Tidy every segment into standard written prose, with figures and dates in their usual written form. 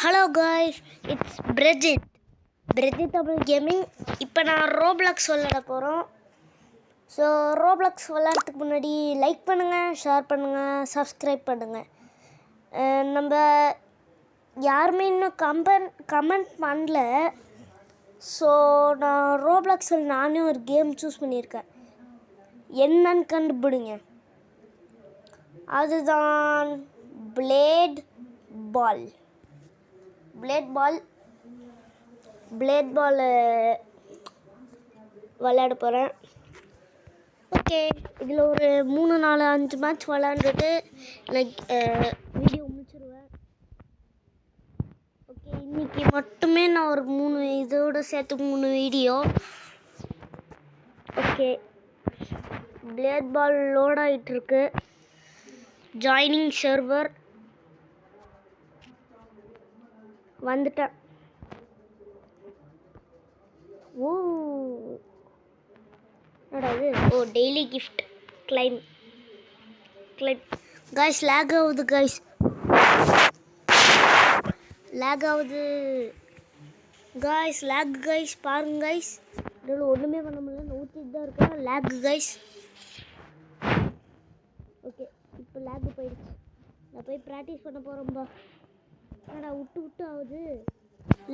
Hello guys, it's Brigitte Tamil gaming. இப்போ நான் Roblox விளையாட போகிறோம். ஸோ ரோப்ளாக்ஸ் விளையாடுறதுக்கு முன்னாடி லைக் பண்ணுங்கள், ஷேர் பண்ணுங்கள், சப்ஸ்கிரைப் பண்ணுங்கள். நம்ம யாருமே இன்னும் கமெண்ட் பண்ணல. ஸோ நான் ரோப்ளாக்ஸில் நானே ஒரு கேம் சூஸ் பண்ணியிருக்கேன். என்னன்னு கண்டுபிடிங்க. அதுதான் பிளேட் பால் விளையாட போகிறேன். ஓகே, இதில் ஒரு 3-4-5 மேட்ச் விளையாண்டுட்டு வீடியோ முடிச்சிடுவேன். ஓகே, இன்றைக்கி மட்டுமே நான் ஒரு 3 இதோடு சேர்த்து 3 video. Okay, blade ball load ஆகிட்டுருக்கு. ஜாயினிங் சர்வர் வந்துட்டேன். Daily gift claim guys. Lag ஆகுது காய்ஸ், லேக் காய்ஸ் பாருங்க காய்ஸ். இதில் ஒன்றுமே பண்ண முடியல, நோட்டிட்டு தான் இருக்கேன். லேக் காய்ஸ். ஓகே, இப்போ லேக் போயிடுச்சு. நான் போய் ப்ராக்டிஸ் பண்ண போகிறேன்பா. என்னடா விட்டு ஆகுது,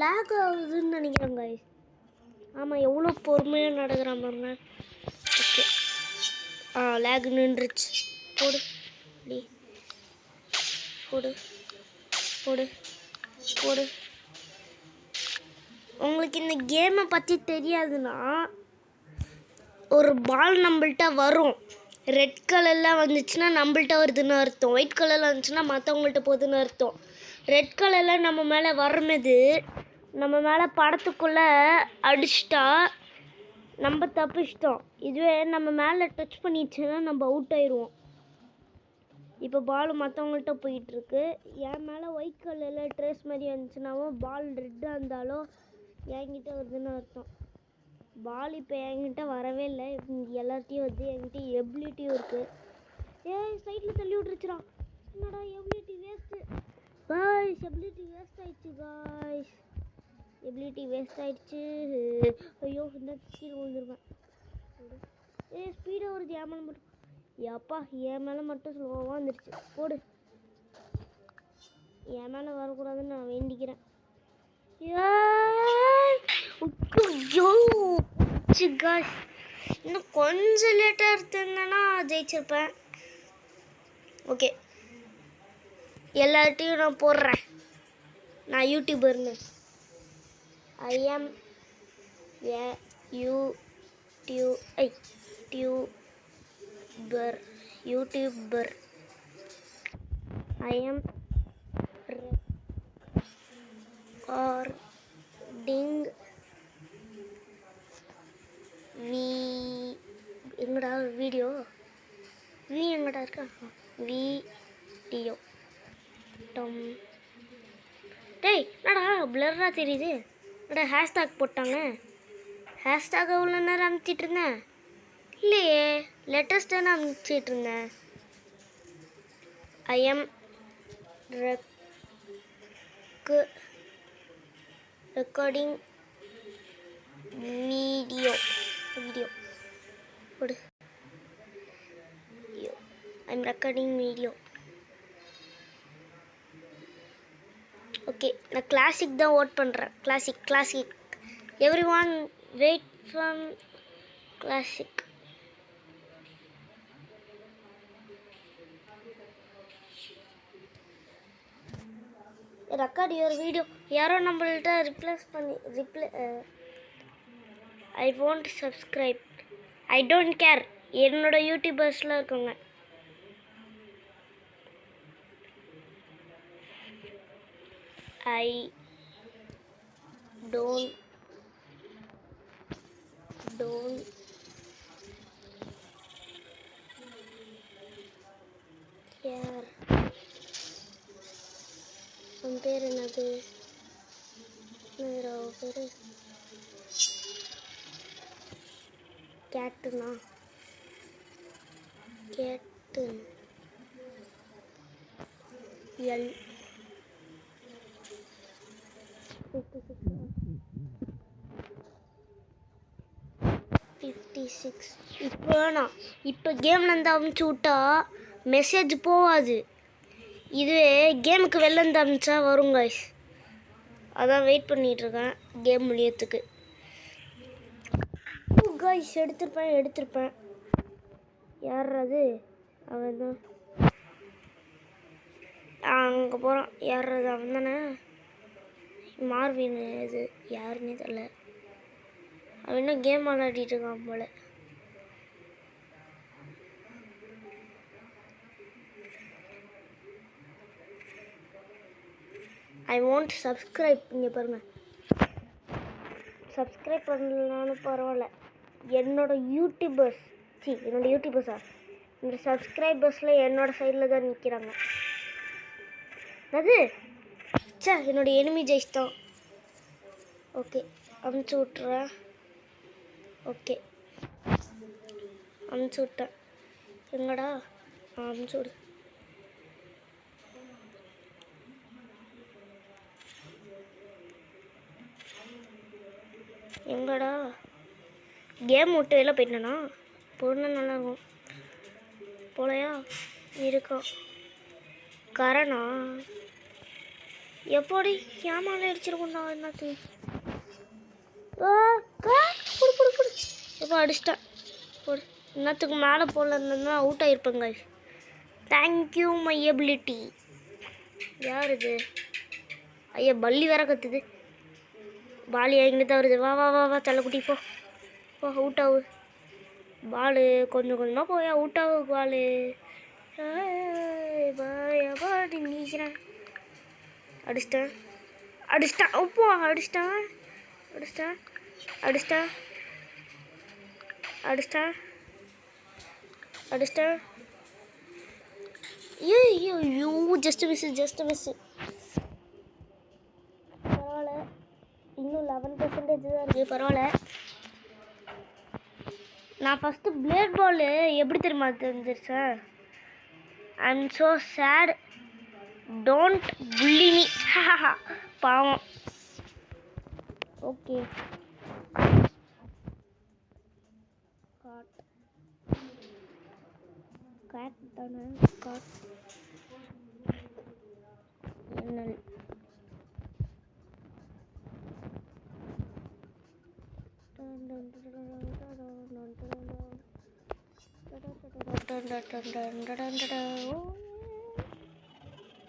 லேக் ஆகுதுன்னு நினைக்கிறேன் காய்ஸ். ஆமாம், எவ்வளோ பொறுமையாக நடக்கிறேன் பாருங்க. ஓகே, லேக் நின்றுச்சு. போடு. உங்களுக்கு இந்த கேமை பற்றி தெரியாதுன்னா, ஒரு பால் நம்மள்கிட்ட வரும். ரெட் கலரில் வந்துச்சுன்னா நம்மள்கிட்ட வருதுன்னு அர்த்தம். ஒயிட் கலரில் வந்துச்சுன்னா மற்றவங்கள்ட்ட போகுதுன்னு அர்த்தம். ரெட் கலரில் நம்ம மேலே வரும்போது நம்ம மேலே படத்துக்குள்ளே அடிச்சிட்டா நம்ம தப்பிச்சிட்டோம். இதுவே நம்ம மேலே டச் பண்ணிடுச்சுன்னா நம்ம அவுட் ஆயிடுவோம். இப்போ பால் மற்றவங்கள்ட்ட போயிட்டுருக்கு. என் மேலே ஒயிட் கலரில் ட்ரேஸ் மாதிரி வந்துச்சுனாவும் பால் ரெட்டாக இருந்தாலும் என்கிட்ட வருதுன்னு அர்த்தம். பால் இப்போ என்கிட்ட வரவே இல்லை, எல்லாத்தையும் வந்து என்கிட்ட எபிலிட்டியும் இருக்குது. சைடில் தள்ளி விட்டுருச்சுடா. என்னடா ability waste guys, ability waste ஆயிடுச்சு. ஐயோ, இந்த கீழே விழுந்துருவேன். ஸ்பீடாக வருது. என் மேலே மட்டும் என் மேலே மட்டும் ஸ்லோவாக வந்துடுச்சு. போடு, என் மேலே வரக்கூடாதுன்னு நான் வேண்டிக்கிறேன். இன்னும் கொஞ்சம் லேட்டாக எடுத்திருந்தேன்னா ஜெயிச்சிருப்பேன். ஓகே, எல்லார்ட்டையும் நான் போடுறேன். நான் யூடியூபர்னு. I am a YouTuber. I am recording எங்கடா வீடியோ எங்கடா இருக்கா? வீடியோ டேய், என்னடா பிளர்ரா தெரியுது? என்னடா ஹேஷ்டாக் போட்டாங்க? ஹேஷ்டாக் எவ்வளோ நேரம் அனுப்பிச்சிட்டு இருந்தேன்? இல்லையே, லேட்டஸ்ட் தானே அனுப்பிச்சிட்டு இருந்தேன். I am recording video போடு. I'm recording video. ஓகே, நான் கிளாசிக் தான் ஓட் பண்ணுறேன். Classic every one wait from classic. Record your video. யாரோ நம்மள்கிட்ட I want subscribe. I don't care. என்னோட யூடியூபர்ஸ்லாம் இருக்குங்க. I don't care. உன் பேர் என்னது? பேர் கேட்டுனா? கேட்டு எல் 56. இப்போ வேணாம். இப்போ கேம்லேருந்து அமுச்சு விட்டா மெசேஜ் போகாது. இதுவே கேமுக்கு வெளிலேருந்து அமுச்சா வரும் guys. அதான் வெயிட் பண்ணிகிட்ருக்கேன் கேம் முடியறதுக்கு. guys எடுத்திருப்பேன். யார் அது? அவன் தான் அங்கே போகிறான். யார் அது? அவன் தானே மார்வின். இது யாருன்னே தெரியல. அவன் இன்னும் கேம் விளையாடிட்டு இருக்கான் போல. ஐ வாண்ட் சப்ஸ்கிரைப். இங்கே பாருங்கள், சப்ஸ்கிரைப் பண்ணலனாலும் பரவாயில்ல. என்னோட யூடியூபர்ஸா இந்த சப்ஸ்கிரைபர்ஸில் என்னோட சைடில் தான் நிற்கிறாங்க. அது என்னோட எனிமி ஜெயிச்சிட்டான். ஓகே அமுச்சு விட்றேன். ஓகே அமுச்சு விட்டேன். எங்கடா அமுச்சு விடு. எங்கடா கேம் விட்டு வெளில போயிட்டேனா? போனால் நல்லாயிருக்கும். போலையா? இருக்கோம் கரணா எப்படி ஏமால அடிச்சிருக்கோண்டா. என்னத்து எப்போ அடிச்சிட்டேன். போடு. இன்னத்துக்கு மேலே போல இருந்ததுன்னா அவுட் ஆகிருப்பேங்க. Thank you my ability. யார் இது? ஐயா பள்ளி வேற கத்துது. பால் எங்கிட்ட தான் வருது. வா வா வா வா தலைக்குட்டி போ. அவுட் ஆகு. பால் கொஞ்சம் கொஞ்சமாக போய் அவுட் ஆகு. பால் நீக்கிறேன். அடிச்சிட்டேன். உப்போ அடிச்சிட்டேன். ஐயோ ஜஸ்ட் மிஸ். பரவாயில்ல, இன்னும் 11% தான் இருக்குது. பரவாயில்ல. நான் ஃபஸ்ட்டு பிளேட் பால் எப்படி தெரியுமா தெரிஞ்சிருச்சேன்? I am so sad, don't bully me. பாவம். ஓகே கேட் தானே. என்ன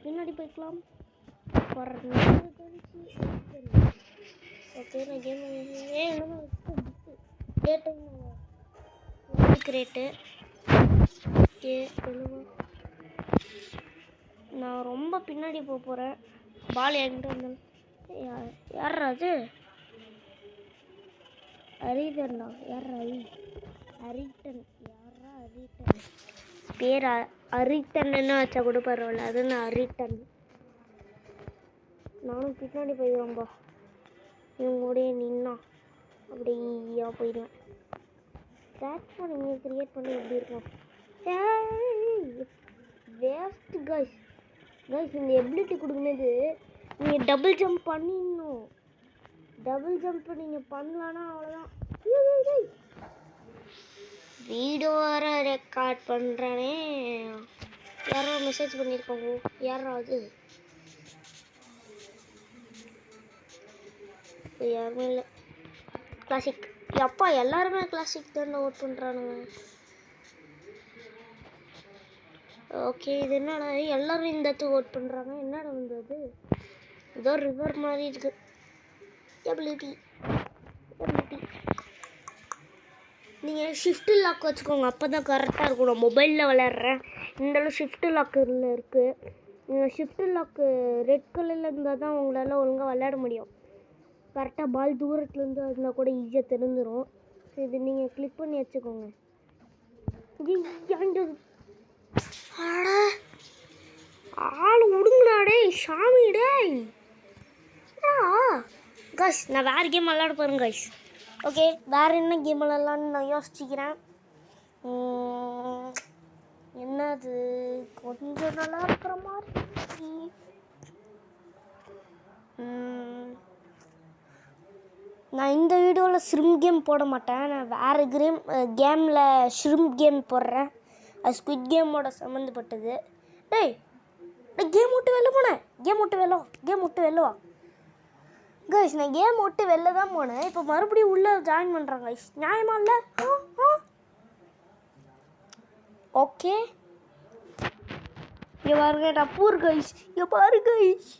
பின்னாடி போய்க்கலாம். ஓகே நான் கேம் கிரேட்டு. ஓகே நான் ரொம்ப பின்னாடி போக போகிறேன். பால் என்கிட்ட வந்தேன். யாரா அது? அரிதன்டா. யாரா அரிட்டன்? யாரா அரிட்டன்? பேர் அரிட்டன்னு வச்சா கூட பரவாயில்ல. அது நான் அரிட்டன். நானும் பின்னாடி போயிடுவேன்பா. இவங்களுடைய நின்னா அப்படியா போயிடுவேன். பிளாட்ஃபார்ம் இங்கே க்ரியேட் பண்ணி எப்படி இருக்கும்? Waste guys. இந்த எபிலிட்டி கொடுக்கும்போது நீங்கள் டபுள் ஜம்ப் பண்ணிடணும். டபுள் ஜம்ப் நீங்கள் பண்ணலான்னா அவ்வளோதான். வீடியோ வேறு ரெக்கார்ட் பண்ணுறேனே. யாரோ மெசேஜ் பண்ணியிருக்காங்க. யாராவது? யாருமே இல்லை. கிளாசிக். அப்பா எல்லாருமே கிளாசிக் தான் ஓட் பண்ணுறானுங்க. ஓகே இது என்னடா எல்லோரும் இந்த இடத்துக்கு ஓட் பண்ணுறாங்க. என்னடா வந்து அது? ஏதோ ரிவர் மாதிரி இருக்குது. எபிலிட்டி நீங்கள் ஷிஃப்ட்டு லாக் வச்சுக்கோங்க. அப்போ தான் கரெக்டாக இருக்கும். நான் மொபைலில் விளையாடுறேன். இந்தளவு ஷிஃப்ட்டு லாக்கில் இருக்குது. நீங்கள் ஷிஃப்ட்டு லாக்கு ரெட் கலரில் இருந்தால் தான் உங்களால் ஒழுங்காக விளையாட முடியும். கரெக்டாக பால் தூரத்துலேருந்து இருந்தால் கூட ஈஸியாக தெரிஞ்சிடும். ஸோ இது நீங்கள் கிளிக் பண்ணி வச்சுக்கோங்க. ஆள் விடுங்கடாடே சாமிடே. கைஸ் நான் வேறு கேம் விளாட போகிறேன் கைஸ். ஓகே வேறு என்ன கேம் விளாட்லான்னு நான் யோசிச்சுக்கிறேன். என்னது கொஞ்சம் நல்லா இருக்கிற மாதிரி. நான் இந்த வீடியோவில் ஷ்ரிம் கேம் போட மாட்டேன். நான் வேறு கேமில் ஷ்ரிம் கேம் போடுறேன். அது ஸ்குவிட் கேமோட சம்மந்தப்பட்டது. டேய் கேம் விட்டு வெளில போனேன். கேம் விட்டு வெளில வா கைஸ். நான் கேம் விட்டு வெளில தான் போனேன். இப்போ மறுபடியும் உள்ளே ஜாயின் பண்ணுறாங்க கைஸ். நியாயமா இல்லை? ஓகே இங்கே பாருங்க நான் பூர் கைஸ். இங்கே பாரு கைஸ்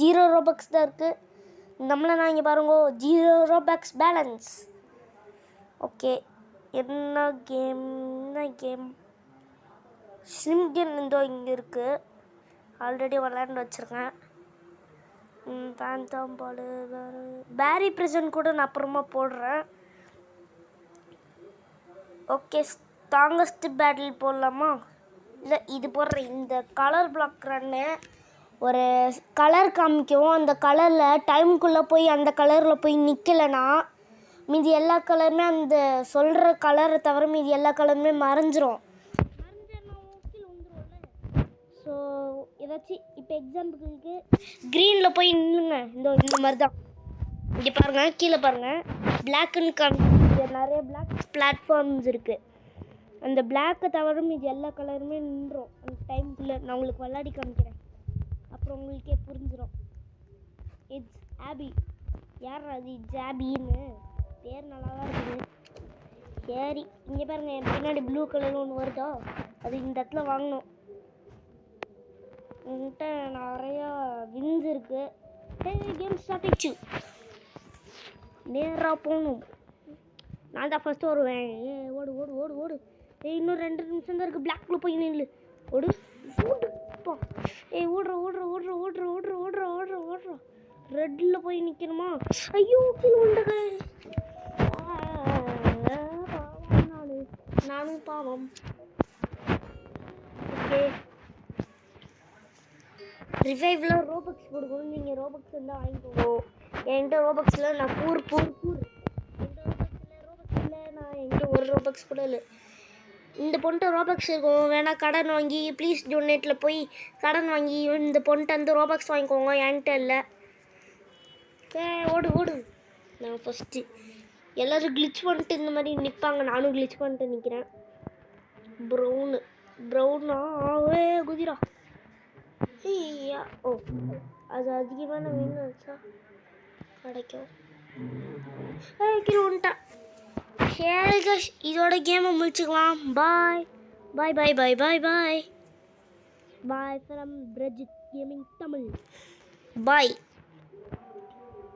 0 ரோபக்ஸ் தான் இருக்குது. நம்மளை நான் இங்கே பாருங்க 0 ரோபக்ஸ் பேலன்ஸ். ஓகே என்ன கேம் ஸ்லிம் கேம் இந்தோ இங்கே இருக்குது. ஆல்ரெடி விளையாண்டு வச்சுருக்கேன். பேந்தாம் பால் பேரி ப்ரெசன்ட் கூட நான் அப்புறமா போடுறேன். ஓகே ஸ்ட்ராங்கஸ்ட் பேட்டில் போடலாமா? இல்லை இது போடுறேன். இந்த கலர் பிளாக் ரன்னு ஒரு கலர் காமிக்கவும் அந்த கலரில் டைமுக்குள்ளே போய் அந்த கலரில் போய் நிற்கலைன்னா மீதி எல்லா கலருமே அந்த சொல்கிற கலரை தவிர மீதி எல்லா கலருமே மறைஞ்சிரும். ஸோ ஏதாச்சும் இப்போ எக்ஸாம்பிளுக்கு க்ரீனில் போய் நின்றுங்க. இந்த மாதிரி தான். இங்கே பாருங்கள் கீழே பாருங்கள் பிளாக்குன்னு காமிக்க நிறைய பிளாக் பிளாட்ஃபார்ம்ஸ் இருக்குது. அந்த பிளாக்கை தவிர இது எல்லா கலருமே நின்றோம் அந்த டைமுக்குள்ளே. நான் உங்களுக்கு விளையாடி காமிக்கிறேன், அப்புறம் உங்களுக்கே புரிஞ்சிடும். இட்ஸ் ஆபி. யார் அது? இட்ஸ் ஆபின்னு பேர் நல்லா தான் இருக்குது. சரி இங்கே பாருங்கள் என் பின்னாடி ப்ளூ கலரில் ஒன்று வருதா? அது இந்த இடத்துல வாங்கணும். என்கிட்ட நிறையா வின்ஸ் இருக்குது. கேம் ஸ்டார்ட் ஆயிடுச்சு. நேராக போகணும். நான் தான் ஃபஸ்ட்டு வருவேன். ஓடு ஓடு ஓடு ஓடு. இன்னும் 2 நிமிஷம் தான் இருக்குது. பிளாக்ல போய் நில்லு. ஓடு ஓடுப்பா. ஓடுற ஓடுற ஓடுற ஓடுற ஓடுற ஓடுற ஓடுற ஓடுற ரெட்டில் போய் நிற்கணுமா? ஐயோ கீழே உண்டுங்க. நானும் பாவம். ஓகே ரிவைவில் ரோபக்ஸ் கொடுக்கணும். நீங்கள் ரோபக்ஸ் இருந்தால் வாங்கிக்கோங்க. என்கிட்ட ரோபக்ஸில் நான் பூர் என்கிட்ட ரோபக்ஸ் இல்லை. நான் என்கிட்ட ஒரு ரோபக்ஸ் கூட இல்லை. இந்த பொண்ணுட்ட ரோபக்ஸ் இருக்கும். வேணால் கடன் வாங்கி ப்ளீஸ் டொனேட்டில் போய் கடன் வாங்கி இந்த பொண்ணுட்ட வந்து ரோபக்ஸ் வாங்கிக்கோங்க. என்கிட்ட இல்லை. ஓடு ஓடு. நான் ஃபஸ்ட்டு எல்லோரும் கிளிச் பண்ணிட்டு இந்த மாதிரி நிற்பாங்க. நானும் கிளிச் பண்ணிட்டு நிற்கிறேன். ப்ரௌனா குதிரா. ஓ அது அதிகமான மீன் வச்சா கிடைக்கும். கீழே வந்துட்டேன். சரி கஷ் இதோட கேமை முடிச்சுக்கலாம். Bye bye bye bye bye bye bye from Prajith gaming Tamil. Bye.